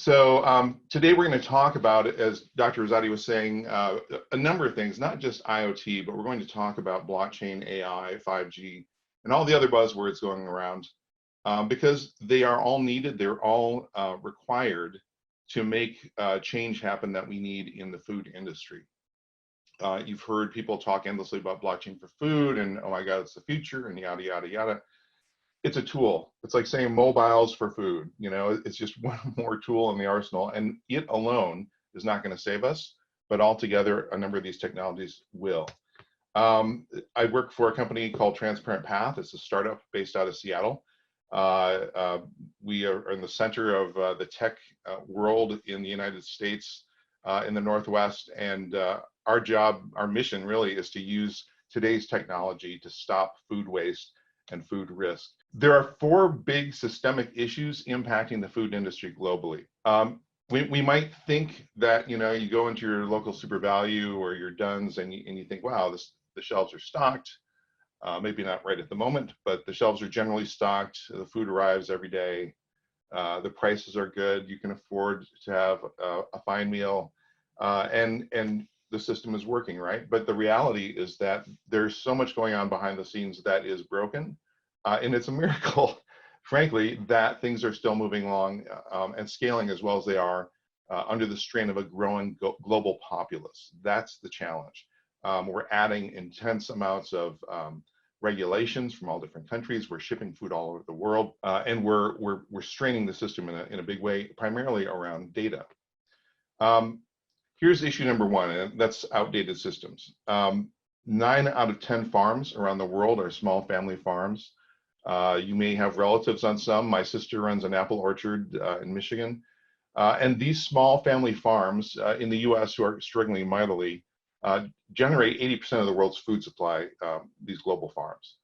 Today we're going to talk about, as Dr. Rosati was saying, a number of things, not just IoT, but we're going to talk about blockchain, AI, 5G, and all the other buzzwords going around, because they are all needed. They're all required to make change happen that we need in the food industry. You've heard people talk endlessly about blockchain for food, and oh my God, it's the future, and yada, yada, yada. It's a tool. It's like saying mobiles for food. You know, it's just one more tool in the arsenal, and it alone is not going to save us, but altogether, a number of these technologies will. I work for a company called Transparent Path. It's a startup based out of Seattle. We are in the center of the tech world in the United States, in the Northwest, and our mission really is to use today's technology to stop food waste and food risk. There are four big systemic issues impacting the food industry globally. We might think that, you know, you go into your local Super Value or your Dunn's and you think, wow, the shelves are stocked. Maybe not right at the moment, but the shelves are generally stocked. The food arrives every day. The prices are good. You can afford to have a fine meal, and the system is working, right? But the reality is that there's so much going on behind the scenes that is broken. And it's a miracle, frankly, that things are still moving along and scaling as well as they are under the strain of a growing global populace. That's the challenge. We're adding intense amounts of regulations from all different countries. We're shipping food all over the world, and we're straining the system in a big way, primarily around data. Here's issue number one, and that's outdated systems. 9 out of 10 farms around the world are small family farms. You may have relatives on some. My sister runs an apple orchard in Michigan. And these small family farms in the US who are struggling mightily generate 80% of the world's food supply, these global farms.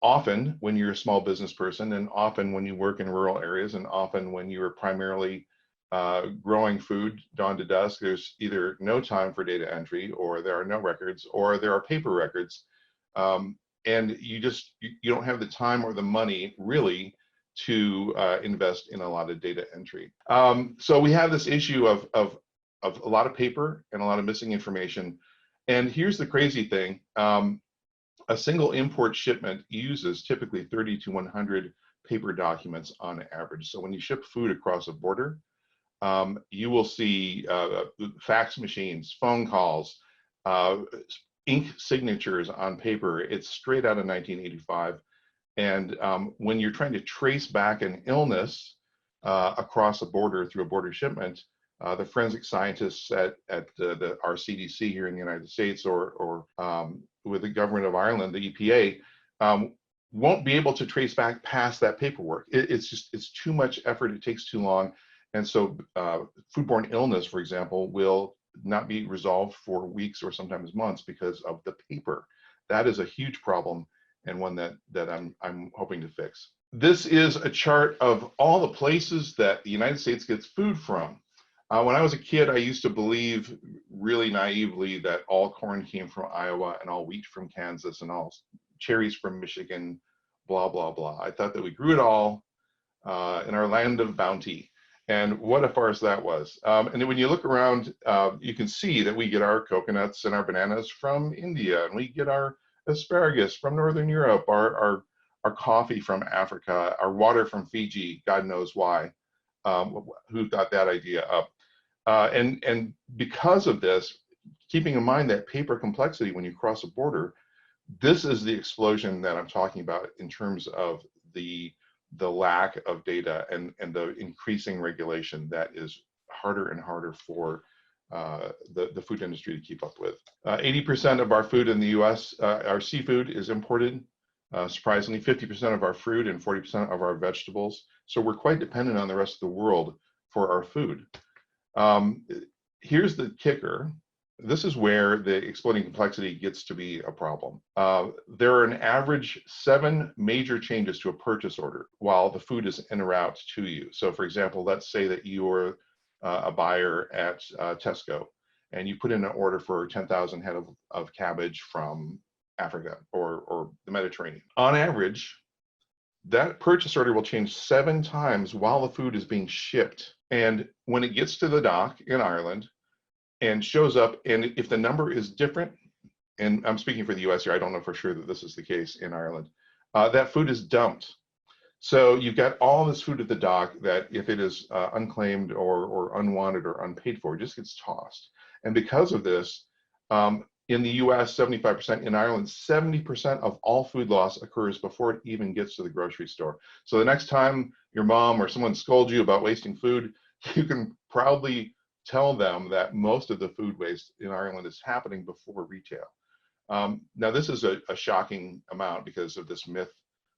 Often when you're a small business person, and often when you work in rural areas, and often when you're primarily growing food dawn to dusk, there's either no time for data entry, or there are no records, or there are paper records. And you don't have the time or the money really to invest in a lot of data entry. So we have this issue of a lot of paper and a lot of missing information. And here's the crazy thing. A single import shipment uses typically 30 to 100 paper documents on average. So when you ship food across a border, you will see fax machines, phone calls, ink signatures on paper. It's straight out of 1985. And when you're trying to trace back an illness across a border through a border shipment, the forensic scientists at our CDC here in the United States, or with the government of Ireland, the EPA, won't be able to trace back past that paperwork. It's too much effort. It takes too long. And so foodborne illness, for example, will not be resolved for weeks or sometimes months because of the paper. That is a huge problem, and one that I'm hoping to fix. This is a chart of all the places that the United States gets food from. When I was a kid, I used to believe really naively that all corn came from Iowa and all wheat from Kansas and all cherries from Michigan, blah, blah, blah. I thought that we grew it all in our land of bounty. And what a farce that was. And then when you look around, you can see that we get our coconuts and our bananas from India, and we get our asparagus from Northern Europe, our coffee from Africa, our water from Fiji, God knows why. Who got that idea up? And because of this, keeping in mind that paper complexity when you cross a border, this is the explosion that I'm talking about in terms of the lack of data and the increasing regulation that is harder and harder for the food industry to keep up with. 80% of our food in the US, our seafood, is imported. Surprisingly, 50% of our fruit and 40% of our vegetables. So we're quite dependent on the rest of the world for our food. Here's the kicker. This is where the exploding complexity gets to be a problem. There are an average 7 major changes to a purchase order while the food is en route to you. So for example, let's say that you're a buyer at Tesco, and you put in an order for 10,000 head of cabbage from Africa or the Mediterranean. On average, that purchase order will change 7 times while the food is being shipped. And when it gets to the dock in Ireland and shows up, and if the number is different, and I'm speaking for the US here, I don't know for sure that this is the case in Ireland, that food is dumped. So you've got all this food at the dock that if it is unclaimed or unwanted or unpaid for, it just gets tossed. And because of this, in the US, 75%, in Ireland, 70% of all food loss occurs before it even gets to the grocery store. So the next time your mom or someone scolds you about wasting food, you can proudly tell them that most of the food waste in Ireland is happening before retail. Now, this is a shocking amount because of this myth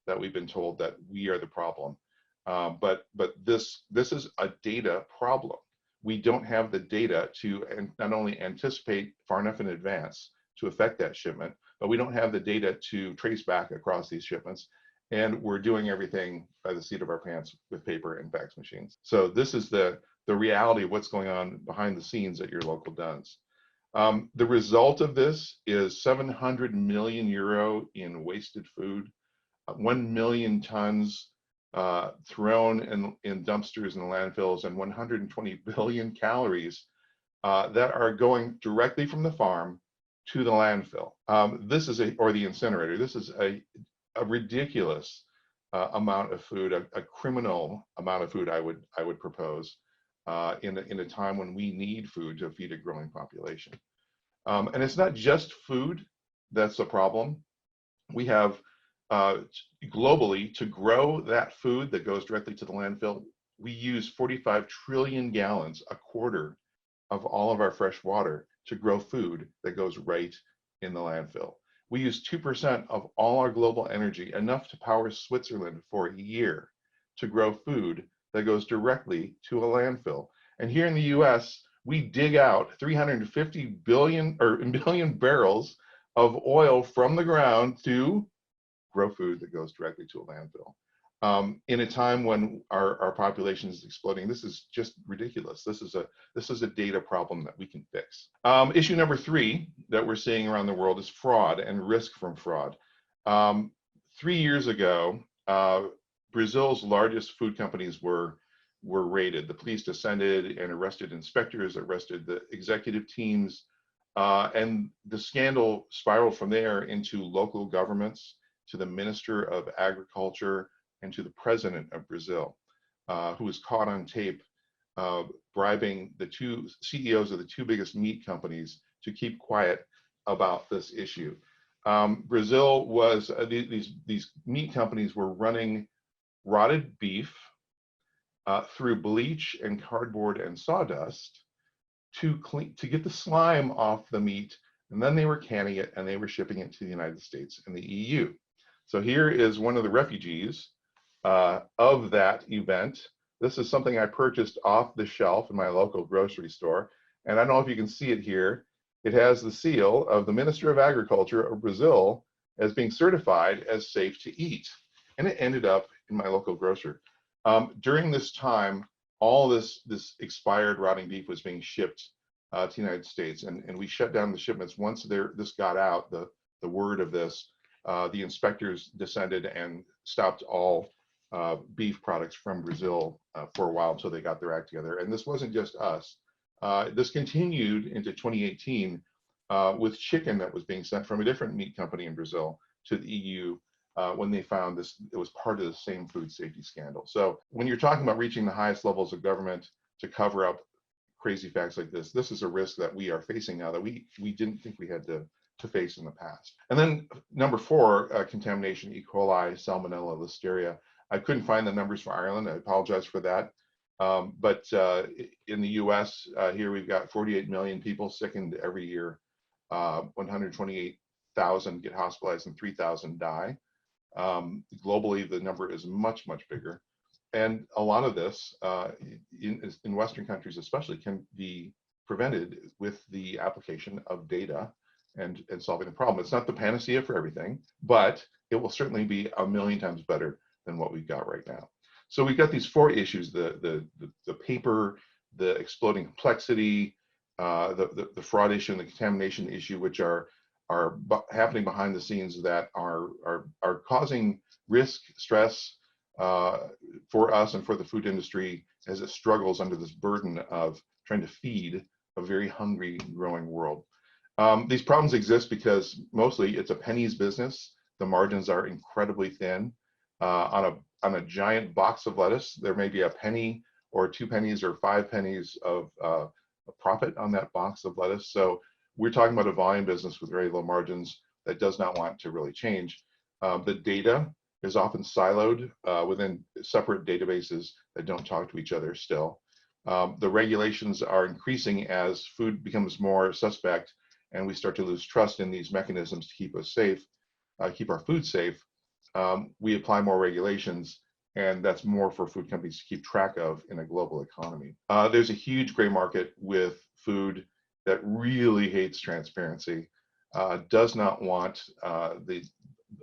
that we've been told that we are the problem. But this is a data problem. We don't have the data to not only anticipate far enough in advance to affect that shipment, but we don't have the data to trace back across these shipments. And we're doing everything by the seat of our pants with paper and fax machines. So this is the reality of what's going on behind the scenes at your local DUNS. The result of this is 700 million euro in wasted food, 1 million tons thrown in dumpsters and landfills, and 120 billion calories that are going directly from the farm to the landfill. This is or the incinerator. This is a ridiculous amount of food, a criminal amount of food, I would propose, in a time when we need food to feed a growing population. And it's not just food that's a problem. We have globally, to grow that food that goes directly to the landfill, we use 45 trillion gallons, a quarter of all of our fresh water, to grow food that goes right in the landfill. We use 2% of all our global energy, enough to power Switzerland for a year, to grow food that goes directly to a landfill. And here in the US, we dig out 350 billion barrels of oil from the ground to grow food that goes directly to a landfill. In a time when our population is exploding, this is just ridiculous. This is a data problem that we can fix. Issue number 3 that we're seeing around the world is fraud and risk from fraud. 3 years ago, Brazil's largest food companies were raided. The police descended and arrested inspectors, arrested the executive teams, and the scandal spiraled from there into local governments, to the Minister of Agriculture, and to the President of Brazil, who was caught on tape bribing the 2 CEOs of the 2 biggest meat companies to keep quiet about this issue. Brazil was, these meat companies were running rotted beef through bleach and cardboard and sawdust to get the slime off the meat, and then they were canning it and they were shipping it to the United States and the EU. So here is one of the refugees of that event. This is something I purchased off the shelf in my local grocery store. And I don't know if you can see it here. It has the seal of the Minister of Agriculture of Brazil as being certified as safe to eat. And it ended up in my local grocer. During this time, all this expired rotting beef was being shipped to the United States. And we shut down the shipments. Once this got out, the word of this, the inspectors descended and stopped all beef products from Brazil for a while until they got their act together. And this wasn't just us. This continued into 2018 with chicken that was being sent from a different meat company in Brazil to the EU when they found this, it was part of the same food safety scandal. So when you're talking about reaching the highest levels of government to cover up crazy facts like this, this is a risk that we are facing now that we didn't think we had to face in the past. And then number 4, contamination, E. coli, Salmonella, Listeria. I couldn't find the numbers for Ireland. I apologize for that. But in the US, here we've got 48 million people sickened every year. 128,000 get hospitalized and 3,000 die. Globally, the number is much, much bigger. And a lot of this, in Western countries especially, can be prevented with the application of data and solving the problem. It's not the panacea for everything, but it will certainly be a million times better than what we've got right now. So we've got these 4 issues: the paper, the exploding complexity, the fraud issue, and the contamination issue, which are happening behind the scenes that are causing risk, stress, for us and for the food industry as it struggles under this burden of trying to feed a very hungry, growing world. These problems exist because mostly it's a pennies business. The margins are incredibly thin. On a giant box of lettuce, there may be a penny or 2 pennies or 5 pennies of a profit on that box of lettuce. So we're talking about a volume business with very low margins that does not want to really change. The data is often siloed within separate databases that don't talk to each other still. The regulations are increasing as food becomes more suspect and we start to lose trust in these mechanisms to keep us safe, keep our food safe. We apply more regulations, and that's more for food companies to keep track of in a global economy. There's a huge gray market with food that really hates transparency, does not want a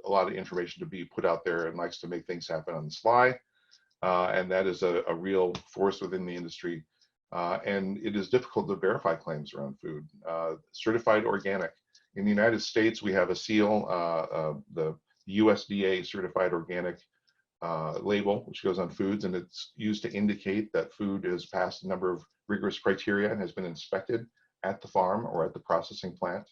lot of information to be put out there, and likes to make things happen on the fly. And that is a real force within the industry. And it is difficult to verify claims around food. Certified organic. In the United States, we have a seal, the USDA certified organic label, which goes on foods, and it's used to indicate that food has passed a number of rigorous criteria and has been inspected at the farm or at the processing plant.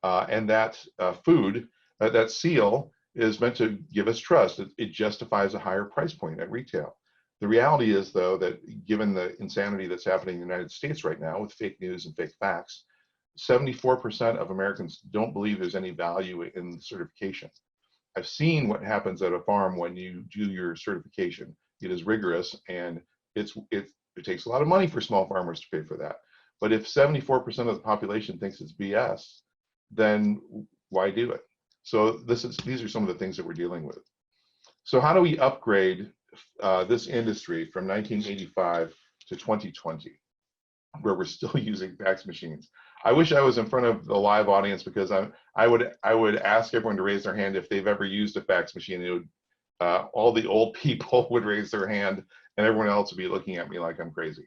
And that food, that seal is meant to give us trust. It justifies a higher price point at retail. The reality is, though, that given the insanity that's happening in the United States right now with fake news and fake facts, 74% of Americans don't believe there's any value in certification. I've seen what happens at a farm when you do your certification. It is rigorous, and it takes a lot of money for small farmers to pay for that. But if 74% of the population thinks it's BS, then why do it? So these are some of the things that we're dealing with. So how do we upgrade this industry from 1985 to 2020, where we're still using fax machines? I wish I was in front of the live audience, because I would ask everyone to raise their hand if they've ever used a fax machine. It would, all the old people would raise their hand, and everyone else would be looking at me like I'm crazy.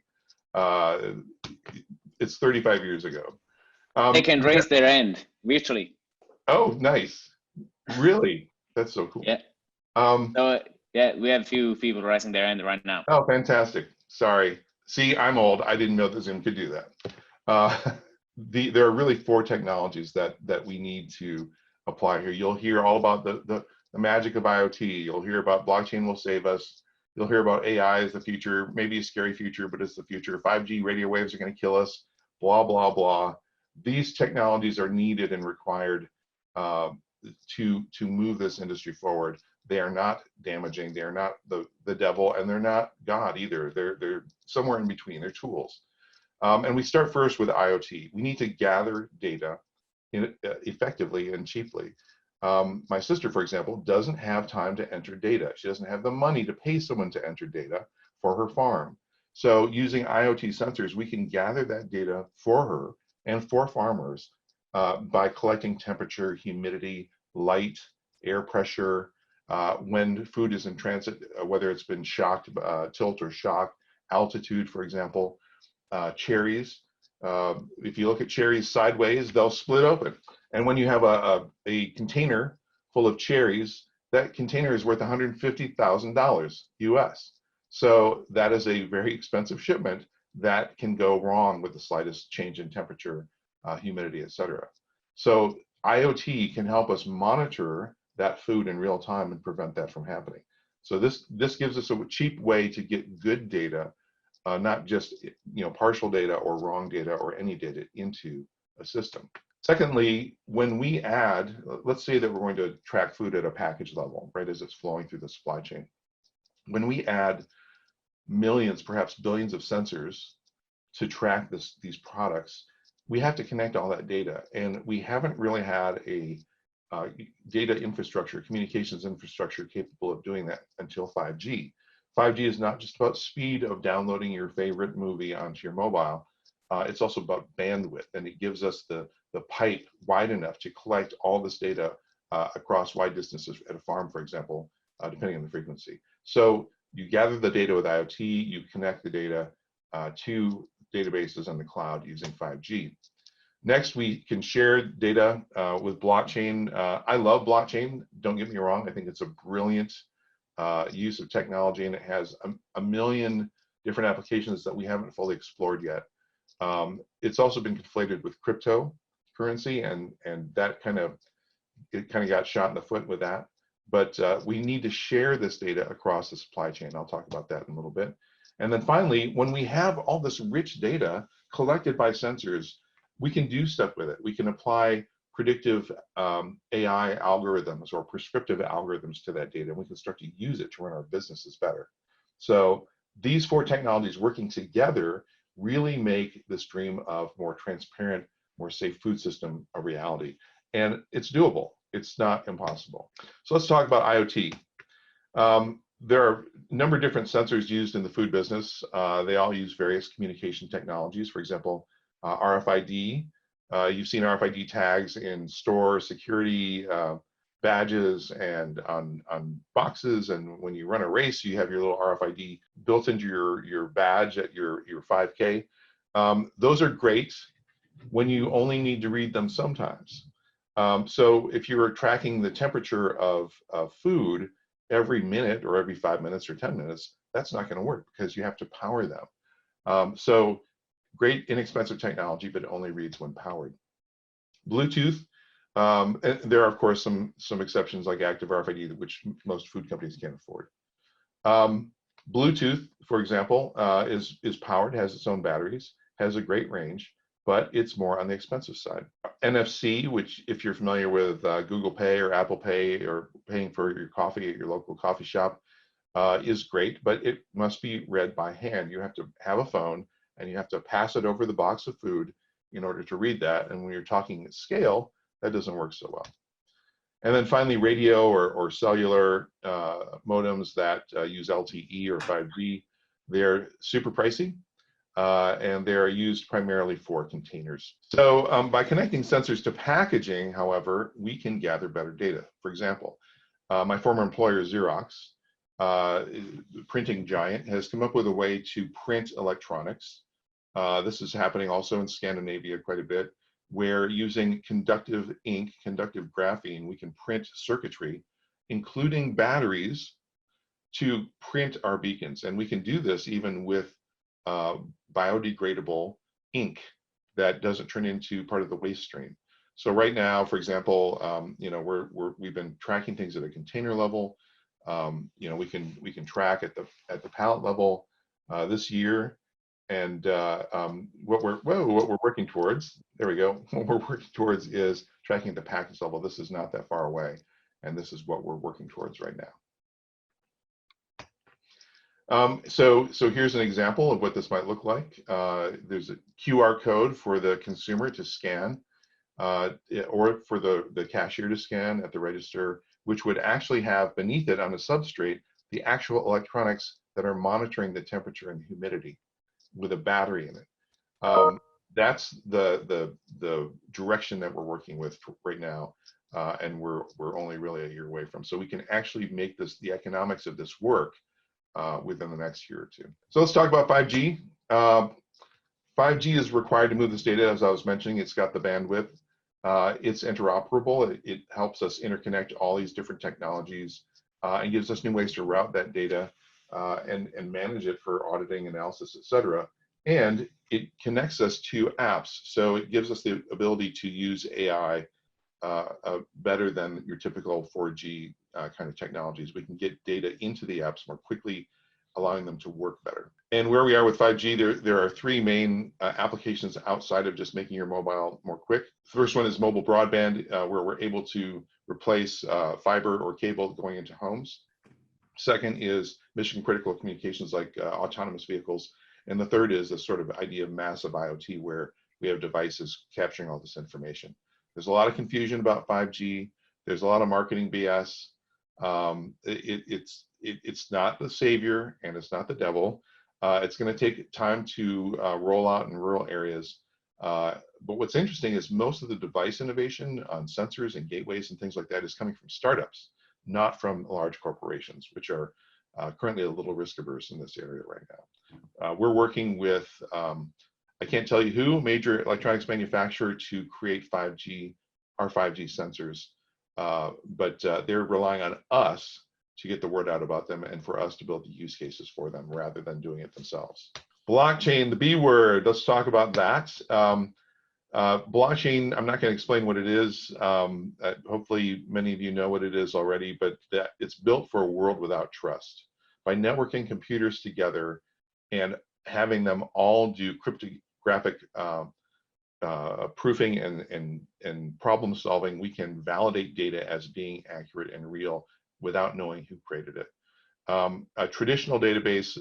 It's 35 years ago. They can raise their hand virtually. Oh, nice. Really? That's so cool. Yeah. So yeah, we have a few people raising their hand right now. Oh, fantastic. Sorry. See, I'm old. I didn't know the Zoom could do that. There are really 4 technologies that we need to apply here. You'll hear all about the magic of IoT. You'll hear about blockchain will save us. You'll hear about AI as the future, maybe a scary future, but it's the future. 5G radio waves are going to kill us, blah, blah, blah. These technologies are needed and required to move this industry forward. They are not damaging. They are not the devil, and they're not God either. They're somewhere in between. They're tools. And we start first with IoT. We need to gather data effectively and cheaply. My sister, for example, doesn't have time to enter data. She doesn't have the money to pay someone to enter data for her farm. So using IoT sensors, we can gather that data for her and for farmers by collecting temperature, humidity, light, air pressure, when food is in transit, whether it's been shocked, tilt or shock, altitude, for example. Cherries, if you look at cherries sideways, they'll split open. And when you have a container full of cherries, that container is worth $150,000 US. So that is a very expensive shipment that can go wrong with the slightest change in temperature, humidity, etc. So IoT can help us monitor that food in real time and prevent that from happening. So this gives us a cheap way to get good data, not just partial data or wrong data or any data into a system. Secondly, when we add, let's say that we're going to track food at a package level, right, as it's flowing through the supply chain. When we add millions, perhaps billions of sensors to track these products, we have to connect all that data, and we haven't really had a data infrastructure, communications infrastructure capable of doing that until 5G. 5G is not just about speed of downloading your favorite movie onto your mobile. It's also about bandwidth, and it gives us the pipe wide enough to collect all this data across wide distances at a farm, for example, depending on the frequency. So you gather the data with IoT, you connect the data to databases on the cloud using 5G. Next, we can share data with blockchain. I love blockchain, don't get me wrong. I think it's a brilliant use of technology, and it has a million different applications that we haven't fully explored yet. It's also been conflated with cryptocurrency, and that kind of got shot in the foot with that. But we need to share this data across the supply chain. I'll talk about that in a little bit. And then finally, when we have all this rich data collected by sensors, we can do stuff with it. We can apply predictive AI algorithms or prescriptive algorithms to that data, and we can start to use it to run our businesses better. So these four technologies working together really make this dream of more transparent, more safe food system a reality. And it's doable. It's not impossible. So let's talk about IoT. There are a number of different sensors used in the food business. They all use various communication technologies. For example, RFID. You've seen RFID tags in store security badges and on boxes. And when you run a race, you have your little RFID built into your badge at your 5K. Those are great when you only need to read them sometimes. So if you're tracking the temperature of food every minute or every 5 minutes or 10 minutes, that's not going to work because you have to power them. So great inexpensive technology, but it only reads when powered. Bluetooth, and there are of course some exceptions like active RFID, which most food companies can't afford. Bluetooth, for example, is powered, has its own batteries, has a great range, but it's more on the expensive side. NFC, which if you're familiar with Google Pay or Apple Pay or paying for your coffee at your local coffee shop, is great, but it must be read by hand. You have to have a phone and you have to pass it over the box of food in order to read that. And when you're talking scale, that doesn't work so well. And then finally, radio or cellular modems that use LTE or 5G, they're super pricey. And they're used primarily for containers. So by connecting sensors to packaging, however, we can gather better data. For example, my former employer, Xerox, printing giant, has come up with a way to print electronics. This is happening also in Scandinavia quite a bit, where using conductive ink, conductive graphene, we can print circuitry, including batteries, to print our beacons. And we can do this even with biodegradable ink that doesn't turn into part of the waste stream. So right now, for example, you know, we've been tracking things at a container level. You know, we can track at the pallet level this year, and what we're working towards. There we go. What we're working towards is tracking at the package level. This is not that far away, and this is what we're working towards right now. So here's an example of what this might look like. There's a QR code for the consumer to scan, or for the cashier to scan at the register, which would actually have beneath it on a substrate the actual electronics that are monitoring the temperature and humidity with a battery in it. That's the direction that we're working with right now, and we're only really a year away from. So we can actually make the economics of this work within the next year or two. So let's talk about 5G. 5G is required to move this data, as I was mentioning. It's got the bandwidth. It's interoperable. It helps us interconnect all these different technologies and gives us new ways to route that data and manage it for auditing, analysis, etc. And it connects us to apps. So it gives us the ability to use AI better than your typical 4G kind of technologies. We can get data into the apps more quickly, allowing them to work better. And where we are with 5G, there are three main applications outside of just making your mobile more quick. The first one is mobile broadband, where we're able to replace fiber or cable going into homes. Second is mission critical communications like autonomous vehicles. And the third is this sort of idea of massive IoT, where we have devices capturing all this information. There's a lot of confusion about 5G. There's a lot of marketing BS. It's not the savior and it's not the devil. It's going to take time to roll out in rural areas. But what's interesting is most of the device innovation on sensors and gateways and things like that is coming from startups, not from large corporations, which are currently a little risk averse in this area right now. We're working with, I can't tell you who, major electronics manufacturer to create our 5G sensors, but they're relying on us to get the word out about them and for us to build the use cases for them rather than doing it themselves. Blockchain, the B word, let's talk about that. Blockchain, I'm not going to explain what it is. Hopefully many of you know what it is already, but it's built for a world without trust. By networking computers together and having them all do cryptographic proofing and problem solving, we can validate data as being accurate and real without knowing who created it. A traditional database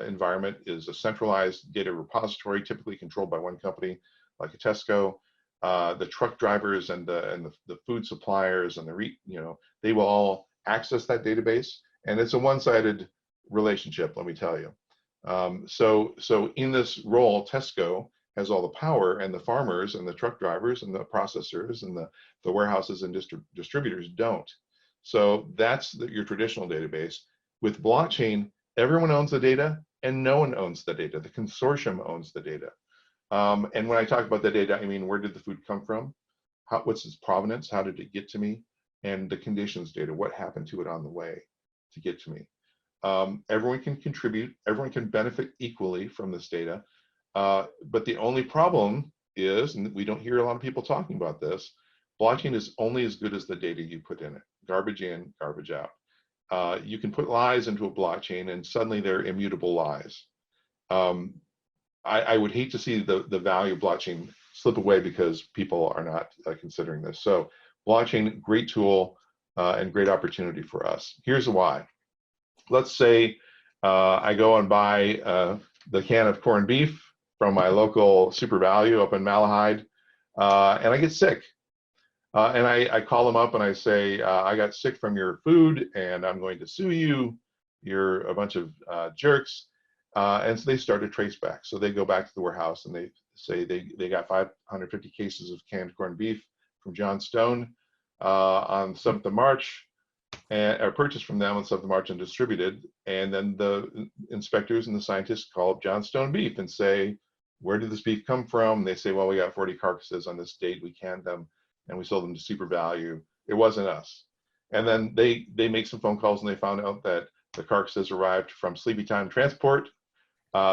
environment is a centralized data repository, typically controlled by one company, like a Tesco. The truck drivers and the food suppliers and they will all access that database, and it's a one-sided relationship, let me tell you. So in this role, Tesco has all the power, and the farmers and the truck drivers and the processors and the warehouses and distributors don't. So that's your traditional database. With blockchain, everyone owns the data and no one owns the data. The consortium owns the data. And when I talk about the data, I mean, where did the food come from? What's its provenance? How did it get to me? And the conditions data, what happened to it on the way to get to me? Everyone can contribute, everyone can benefit equally from this data. But the only problem is, and we don't hear a lot of people talking about this, blockchain is only as good as the data you put in it. Garbage in, garbage out. You can put lies into a blockchain and suddenly they're immutable lies. I would hate to see the value of blockchain slip away because people are not considering this. So blockchain, great tool and great opportunity for us. Here's why. Let's say I go and buy the can of corned beef from my local Super Value up in Malahide, and I get sick. And I call them up and I say, I got sick from your food and I'm going to sue you. You're a bunch of jerks. And so they start a trace back. So they go back to the warehouse and they say they got 550 cases of canned corned beef from John Stone on 7th of March, and purchased from them on 7th of March and distributed. And then the inspectors and the scientists call up John Stone beef and say, where did this beef come from? And they say, well, we got 40 carcasses on this date. We canned them and we sold them to Super Value. It wasn't us. And then they make some phone calls and they found out that the carcasses arrived from Sleepy Time Transport,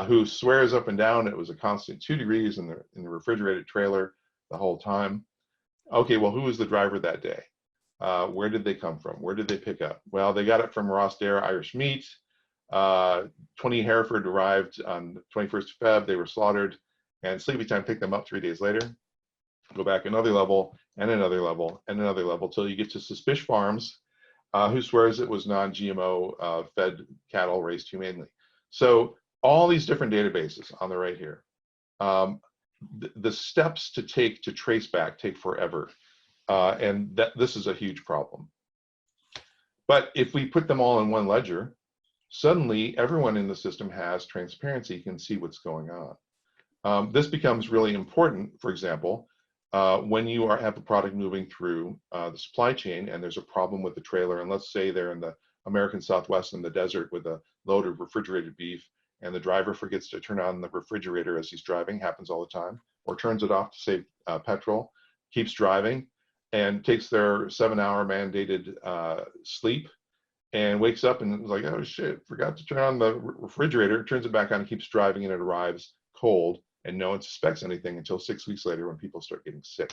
who swears up and down it was a constant 2 degrees in the refrigerated trailer the whole time. Okay, well, who was the driver that day? Where did they come from? Where did they pick up? Well, they got it from Ross Dare Irish Meat. 20 Hereford arrived on the 21st of Feb. They were slaughtered, and Sleepy Time picked them up 3 days later. Go back another level, and another level, and another level, till you get to Suspicious Farms, who swears it was non-GMO fed cattle raised humanely. So all these different databases on the right here. The steps to take to trace back take forever, and this is a huge problem. But if we put them all in one ledger, suddenly everyone in the system has transparency, can see what's going on. This becomes really important, for example, when you have a product moving through the supply chain and there's a problem with the trailer, and let's say they're in the American Southwest in the desert with a load of refrigerated beef, and the driver forgets to turn on the refrigerator as he's driving, happens all the time, or turns it off to save petrol, keeps driving, and takes their 7-hour mandated sleep, and wakes up and is like, oh shit, forgot to turn on the refrigerator, turns it back on, and keeps driving, and it arrives cold, and no one suspects anything until 6 weeks later when people start getting sick.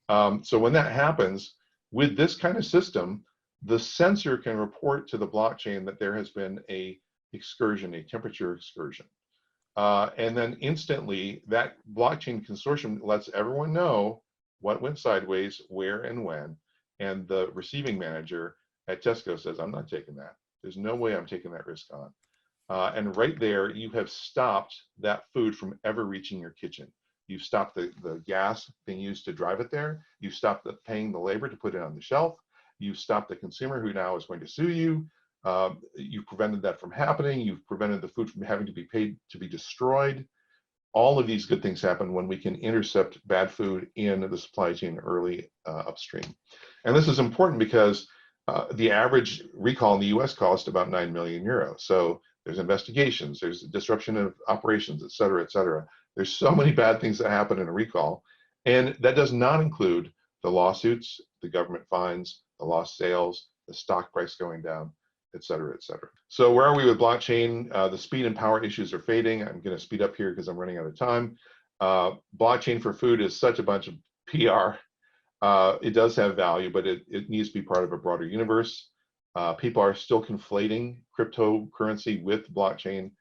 So when that happens, with this kind of system, the sensor can report to the blockchain that there has been a excursion, a temperature excursion. And then instantly, that blockchain consortium lets everyone know what went sideways, where and when. And the receiving manager at Tesco says, I'm not taking that. There's no way I'm taking that risk on. And right there, you have stopped that food from ever reaching your kitchen. You've stopped the gas being used to drive it there. You've stopped paying the labor to put it on the shelf. You've stopped the consumer who now is going to sue you. You've prevented that from happening. You've prevented the food from having to be paid to be destroyed. All of these good things happen when we can intercept bad food in the supply chain early upstream. And this is important because the average recall in the US cost about 9 million euros. So there's investigations, there's disruption of operations, et cetera, et cetera. There's so many bad things that happen in a recall. And that does not include the lawsuits, the government fines, the lost sales, the stock price going down. et cetera, et cetera. So where are we with blockchain? The speed and power issues are fading. I'm going to speed up here because I'm running out of time. Blockchain for food is such a bunch of PR. It does have value, but it needs to be part of a broader universe. People are still conflating cryptocurrency with blockchain.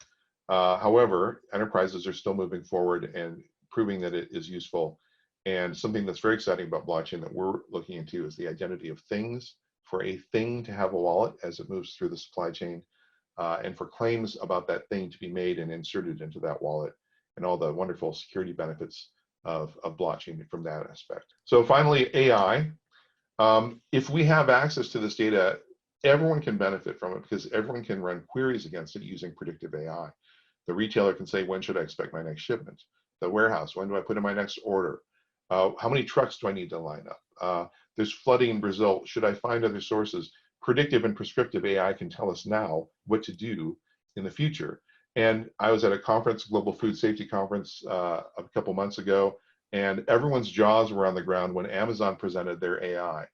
However, enterprises are still moving forward and proving that it is useful. And something that's very exciting about blockchain that we're looking into is the identity of things. For a thing to have a wallet as it moves through the supply chain, and for claims about that thing to be made and inserted into that wallet, and all the wonderful security benefits of blockchain from that aspect. So finally, AI. If we have access to this data, everyone can benefit from it because everyone can run queries against it using predictive AI. The retailer can say, when should I expect my next shipment? The warehouse, when do I put in my next order? How many trucks do I need to line up? There's flooding in Brazil. Should I find other sources? Predictive and prescriptive AI can tell us now what to do in the future. And I was at a conference, Global Food Safety Conference, a couple months ago, and everyone's jaws were on the ground when Amazon presented their AI.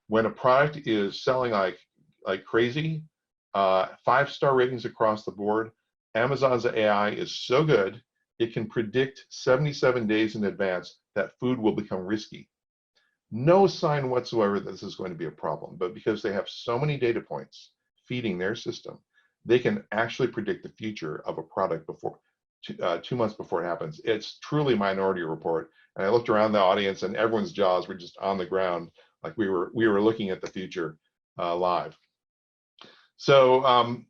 When a product is selling like crazy, 5-star ratings across the board, Amazon's AI is so good, it can predict 77 days in advance that food will become risky. No sign whatsoever that this is going to be a problem, but because they have so many data points feeding their system, they can actually predict the future of a product before 2 months before it happens. It's truly Minority Report. And I looked around the audience, and everyone's jaws were just on the ground, like we were looking at the future live. So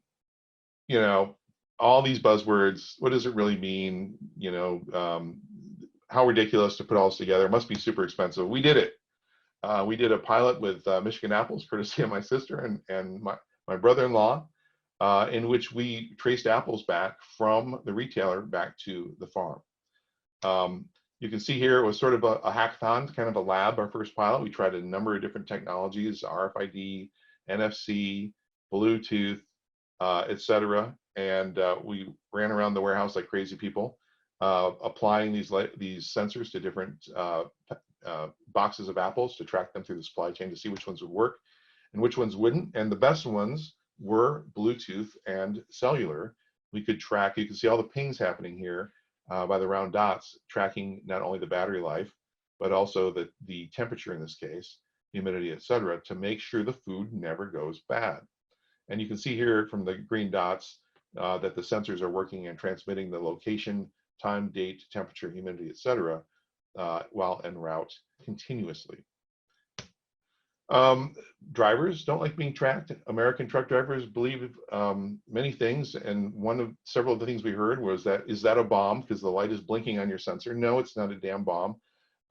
you know, all these buzzwords, what does it really mean? You know, how ridiculous to put all this together. It must be super expensive. We did it. We did a pilot with Michigan Apples, courtesy of my sister and my brother-in-law, in which we traced apples back from the retailer back to the farm. You can see here it was sort of a hackathon, kind of a lab, our first pilot. We tried a number of different technologies, RFID, NFC, Bluetooth, et cetera. And we ran around the warehouse like crazy people, applying these sensors to different boxes of apples to track them through the supply chain to see which ones would work and which ones wouldn't. And the best ones were Bluetooth and cellular. We could track, you can see all the pings happening here by the round dots, tracking not only the battery life, but also the temperature in this case, humidity, et cetera, to make sure the food never goes bad. And you can see here from the green dots that the sensors are working and transmitting the location, time, date, temperature, humidity, et cetera, while en route continuously. Drivers don't like being tracked. American truck drivers believe many things, and one of several of the things we heard was that, is that a bomb because the light is blinking on your sensor? No, it's not a damn bomb.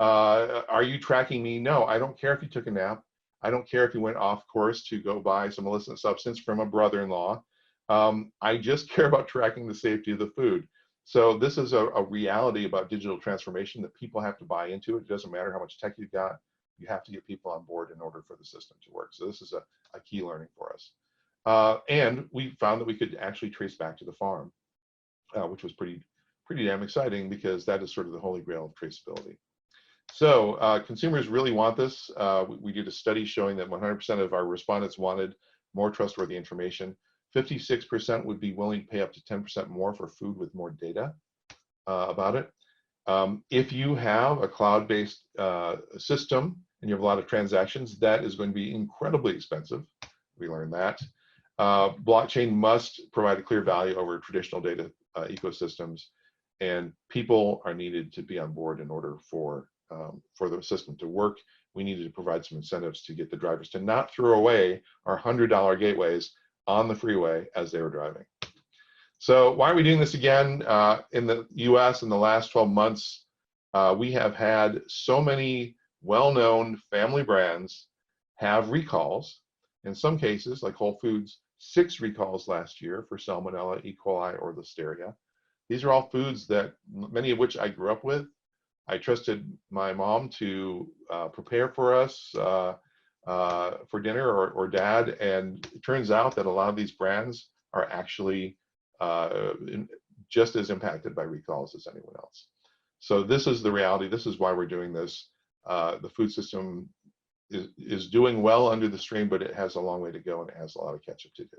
Are you tracking me? No, I don't care if you took a nap. I don't care if you went off course to go buy some illicit substance from a brother-in-law. I just care about tracking the safety of the food. So this is a reality about digital transformation that people have to buy into. It doesn't matter how much tech you've got. You have to get people on board in order for the system to work. So this is a key learning for us. And we found that we could actually trace back to the farm, which was pretty damn exciting because that is sort of the holy grail of traceability. So consumers really want this. We did a study showing that 100% of our respondents wanted more trustworthy information. 56% would be willing to pay up to 10% more for food with more data about it. If you have a cloud-based system and you have a lot of transactions, that is going to be incredibly expensive. We learned that. Blockchain must provide a clear value over traditional data ecosystems, and people are needed to be on board in order for the system to work. We needed to provide some incentives to get the drivers to not throw away our $100 gateways on the freeway as they were driving. So why are we doing this again? In the US in the last 12 months, we have had so many well-known family brands have recalls. In some cases, like Whole Foods, 6 recalls last year for Salmonella, E. coli, or Listeria. These are all foods that, many of which I grew up with. I trusted my mom to prepare for us for dinner or dad, and it turns out that a lot of these brands are actually just as impacted by recalls as anyone else. So this is the reality. This is why we're doing this. The food system is doing well under the strain, but it has a long way to go and it has a lot of catch up to do.